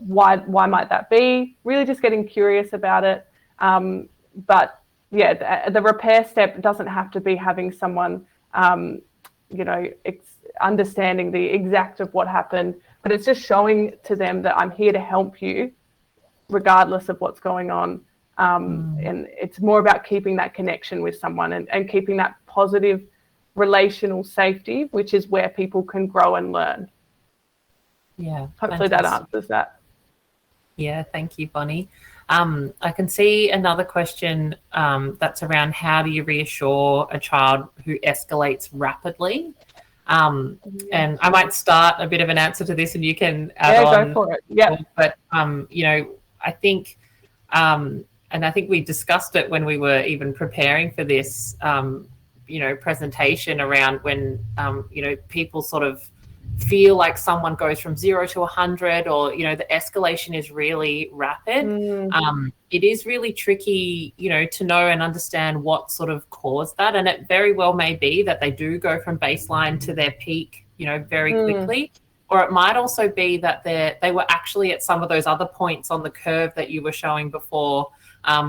why might that be? Really just getting curious about it. But the repair step doesn't have to be having someone, understanding the exact of what happened, but it's just showing to them that I'm here to help you regardless of what's going on. And it's more about keeping that connection with someone and keeping that positive relational safety, which is where people can grow and learn. Yeah. Hopefully that answers that. Yeah, thank you, Bonnie. I can see another question that's around, how do you reassure a child who escalates rapidly? And I might start a bit of an answer to this, and you can add on. Go for it. Yeah. But I think, and I think we discussed it when we were even preparing for this, presentation, around when people sort of feel like someone goes from 0 to 100, or the escalation is really rapid. It is really tricky to know and understand what sort of caused that, and it very well may be that they do go from baseline to their peak very quickly, or it might also be that they were actually at some of those other points on the curve that you were showing before,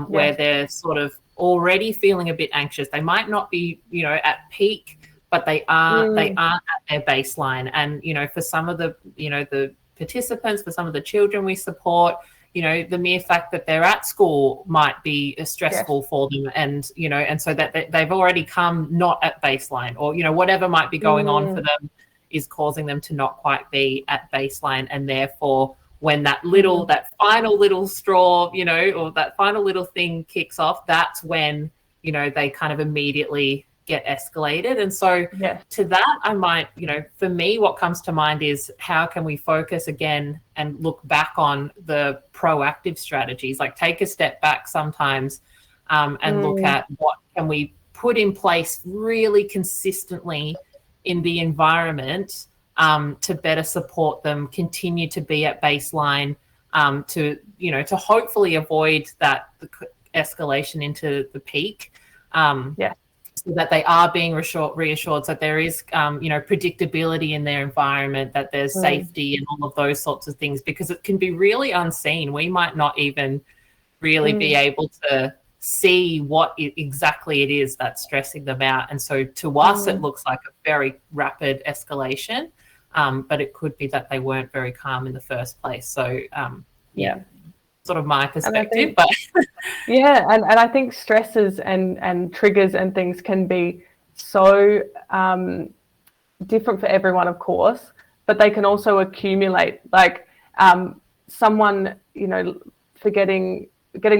where they're sort of already feeling a bit anxious. They might not be, at peak, but they aren't at their baseline. And, for some of the, the participants, for some of the children we support, the mere fact that they're at school might be stressful for them. And, and so that they've already come not at baseline, or, whatever might be going on for them is causing them to not quite be at baseline. And therefore, when that final little straw, or that final little thing kicks off, that's when, they kind of immediately get escalated. And so to that, I might, for me, what comes to mind is how can we focus again and look back on the proactive strategies, like take a step back sometimes and look at what can we put in place really consistently in the environment to better support them, continue to be at baseline, to hopefully avoid that escalation into the peak. So that they are being reassured, so there is, predictability in their environment, that there's safety and all of those sorts of things, because it can be really unseen. We might not even really be able to see what exactly it is that's stressing them out. And so to us, it looks like a very rapid escalation, but it could be that they weren't very calm in the first place. So, sort of my perspective, but and I think stresses and triggers and things can be so different for everyone, of course, but they can also accumulate. Like someone, getting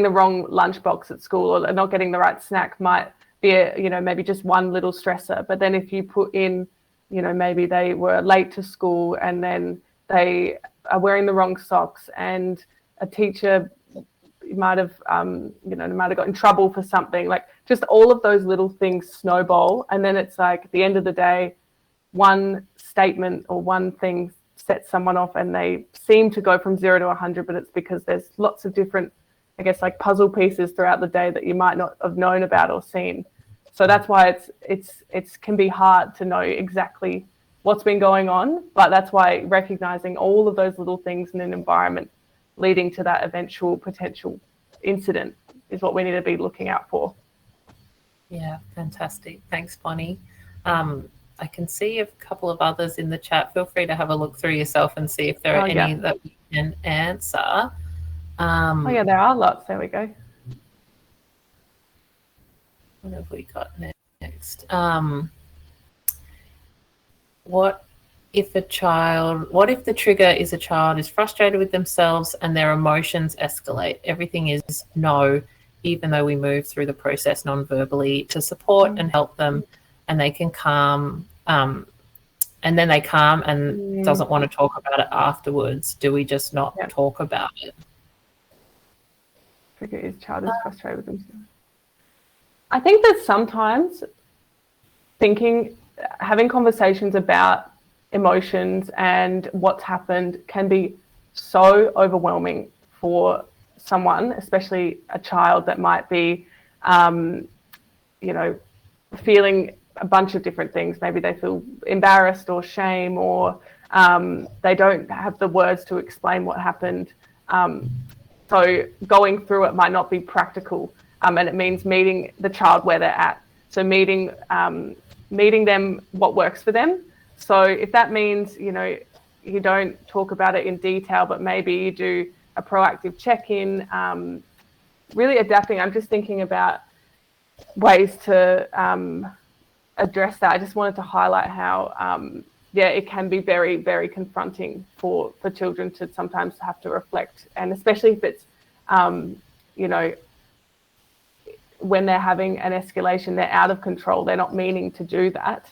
the wrong lunchbox at school or not getting the right snack might be maybe just one little stressor. But then if you put in, maybe they were late to school and then they are wearing the wrong socks, and a teacher might have got in trouble for something, like just all of those little things snowball. And then it's like at the end of the day, one statement or one thing sets someone off and they seem to go from 0 to 100, but it's because there's lots of different, I guess, like puzzle pieces throughout the day that you might not have known about or seen. So that's why it's can be hard to know exactly what's been going on, but that's why recognizing all of those little things in an environment leading to that eventual potential incident is what we need to be looking out for. Yeah, fantastic. Thanks, Bonnie. I can see a couple of others in the chat. Feel free to have a look through yourself and see if there are any that we can answer. There are lots. There we go. What have we got next? What if the trigger is a child is frustrated with themselves and their emotions escalate? Everything is no, even though we move through the process non-verbally to support and help them, and they can calm, and then they calm and doesn't want to talk about it afterwards. Do we just not talk about it? Trigger is child is frustrated with themselves. I think that sometimes having conversations about emotions and what's happened can be so overwhelming for someone, especially a child that might be, feeling a bunch of different things. Maybe they feel embarrassed or shame, or they don't have the words to explain what happened. So going through it might not be practical, and it means meeting the child where they're at. So meeting them what works for them. So if that means, you don't talk about it in detail, but maybe you do a proactive check-in, really adapting. I'm just thinking about ways to address that. I just wanted to highlight how, it can be very, very confronting for children to sometimes have to reflect. And especially if it's, when they're having an escalation, they're out of control. They're not meaning to do that.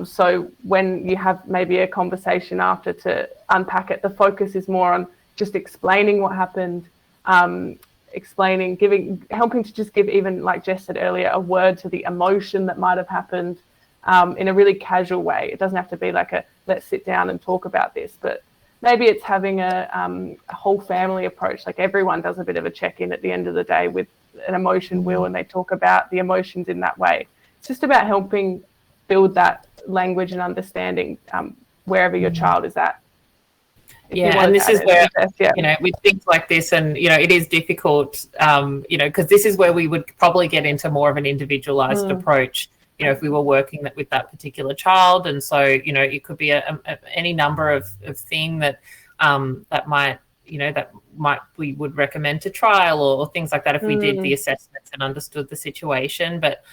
So when you have maybe a conversation after to unpack it, the focus is more on just explaining what happened, helping to just give, even like Jess said earlier, a word to the emotion that might have happened in a really casual way. It doesn't have to be like let's sit down and talk about this, but maybe it's having a whole family approach. Like everyone does a bit of a check-in at the end of the day with an emotion wheel, and they talk about the emotions in that way. It's just about helping build that language and understanding wherever your child is at. Yeah, and this is where, with things like this, and, it is difficult, because this is where we would probably get into more of an individualized approach, if we were working with that particular child. And so, it could be any number of thing that we would recommend to trial or things like that if we did the assessments and understood the situation. But,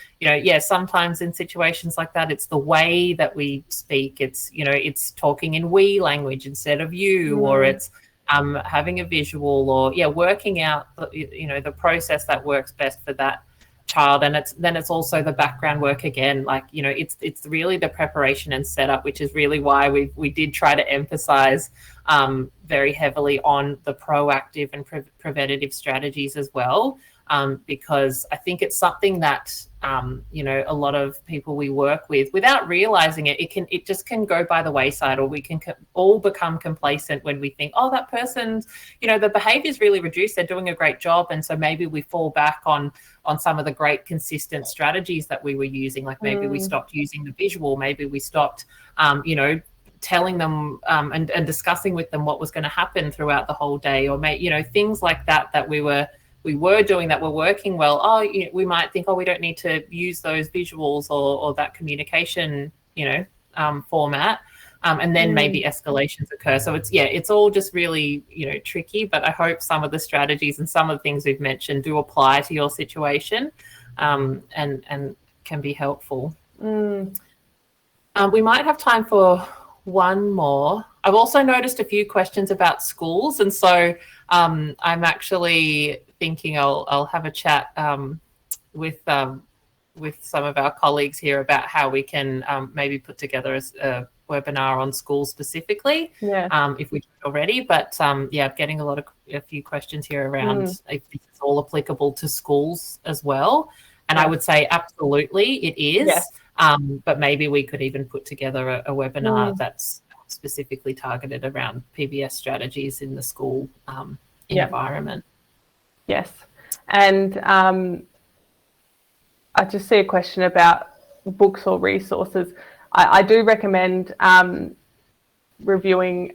sometimes in situations like that, it's the way that we speak. It's, it's talking in we language instead of you, or it's having a visual, or, working out, the process that works best for that child. And it's also the background work again, like, it's really the preparation and setup, which is really why we did try to emphasize very heavily on the proactive and preventative strategies as well, because I think it's something that a lot of people we work with, without realizing it, it just can go by the wayside, or we can all become complacent when we think, oh, that person's, the behavior is really reduced, they're doing a great job. And so maybe we fall back on some of the great consistent strategies that we were using, like maybe we stopped using the visual, maybe we stopped telling them and discussing with them what was going to happen throughout the whole day, or things like that we were doing that were working well. We might think, we don't need to use those visuals or that communication, format. And then maybe escalations occur. So it's all just really, tricky, but I hope some of the strategies and some of the things we've mentioned do apply to your situation, and can be helpful. We might have time for one more. I've also noticed a few questions about schools, and so I'm actually thinking I'll have a chat with some of our colleagues here about how we can maybe put together a webinar on schools specifically, if we don't already. But I'm getting a few questions here around if this is all applicable to schools as well. And I would say absolutely it is. Yes. But maybe we could even put together a webinar that's specifically targeted around PBS strategies in the school environment. Yes. And I just see a question about books or resources. I do recommend reviewing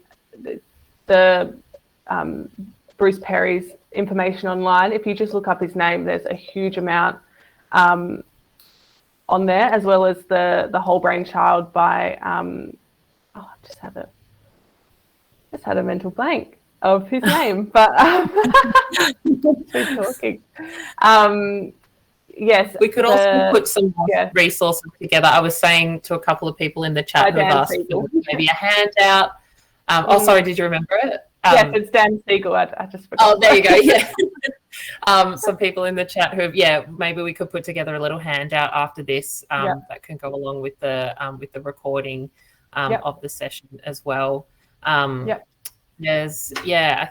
the Bruce Perry's information online. If you just look up his name, there's a huge amount on there, as well as the Whole Brain Child by I just had a mental blank of his name, but talking. Yes, we could also put some resources together. I was saying to a couple of people in the chat who have asked for maybe a handout. Sorry, did you remember it? Yes, it's Dan Siegel. I just forgot. Oh, there you go. Yeah. Some people in the chat who, maybe we could put together a little handout after this that can go along with the recording of the session as well. I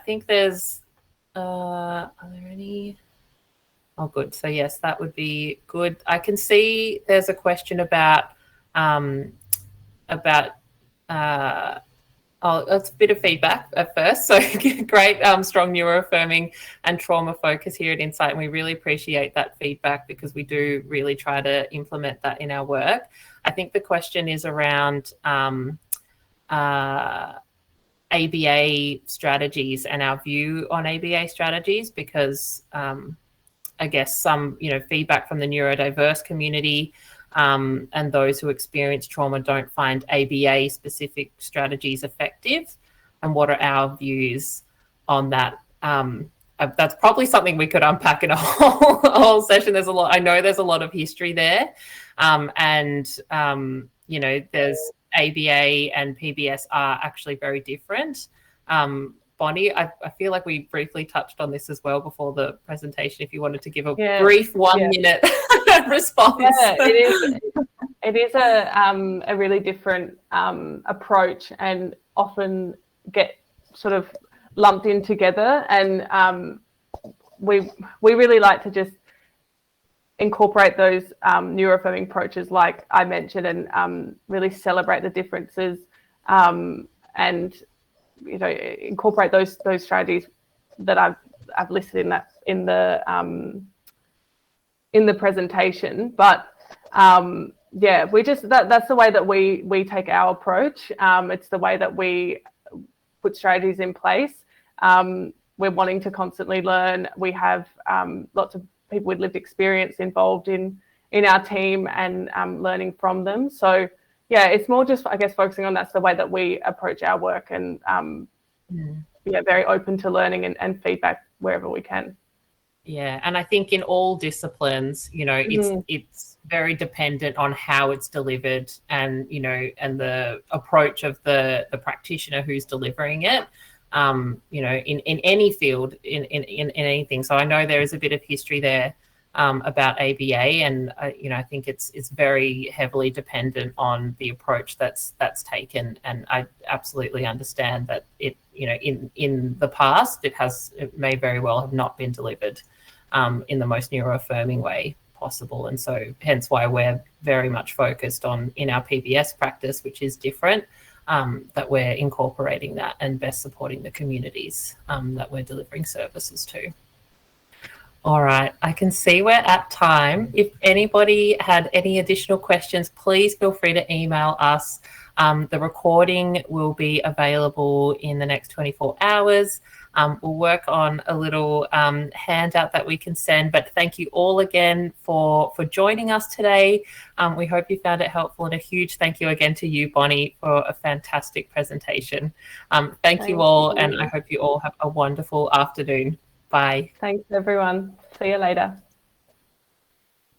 think there's. Are there any? Oh, good. So yes, that would be good. I can see there's a question about it's a bit of feedback at first. So great, strong neuro-affirming and trauma focus here at Insight. And we really appreciate that feedback, because we do really try to implement that in our work. I think the question is around ABA strategies and our view on ABA strategies, because I guess some, feedback from the neurodiverse community and those who experience trauma don't find ABA specific strategies effective. And what are our views on that? That's probably something we could unpack in a whole session. There's a lot. I know there's a lot of history there, there's ABA and PBS are actually very different. Bonnie, I feel like we briefly touched on this as well before the presentation. If you wanted to give a brief 1 minute response. Yeah, it is a really different approach, and often get sort of lumped in together. And we really like to just incorporate those neuro-affirming approaches, like I mentioned, and really celebrate the differences, and incorporate those strategies that I've listed in the presentation. But we just that's the way that we take our approach. It's the way that we put strategies in place. We're wanting to constantly learn. We have lots of people with lived experience involved in our team and learning from them. So yeah, it's more just, I guess, focusing on that's the way that we approach our work, and very open to learning and feedback wherever we can. Yeah, and I think in all disciplines, it's very dependent on how it's delivered, and and the approach of the practitioner who's delivering it. In any field, in anything. So I know there is a bit of history there about ABA, and I think it's very heavily dependent on the approach that's taken. And I absolutely understand that it in the past it may very well have not been delivered in the most neuro-affirming way possible, and so hence why we're very much focused on in our PBS practice, which is different. That we're incorporating that and best supporting the communities that we're delivering services to. All right, I can see we're at time. If anybody had any additional questions, please feel free to email us. The recording will be available in the next 24 hours. We'll work on a little handout that we can send, but thank you all again for joining us today. We hope you found it helpful, and a huge thank you again to you, Bonnie, for a fantastic presentation. Thank you all, and I hope you all have a wonderful afternoon. Bye. Thanks, everyone. See you later.